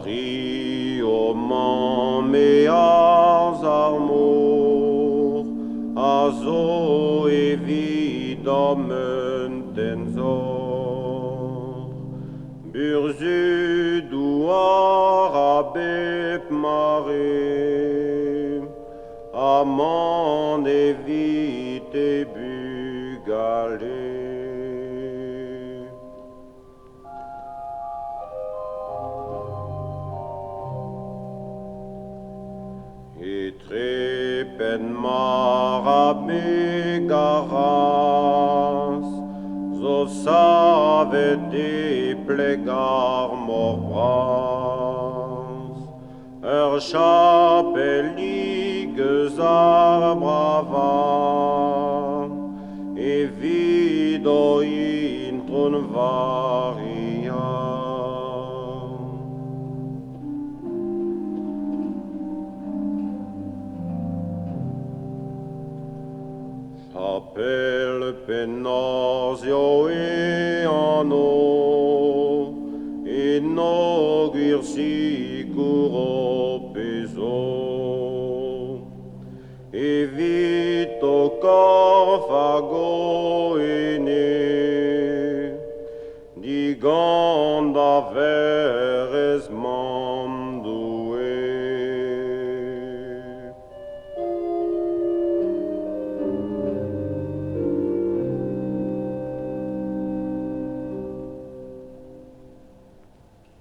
Trioman meas armor, azo evidament enzor. Burzu douar abep mare, aman evite bugale. Et trepen marabe garas, zo savet de plegar mor bras, chapeliges arbrava, evido intron varia. Appel penosio e anno, inaugure sicuro peso, evito corfago ene, di ganda ver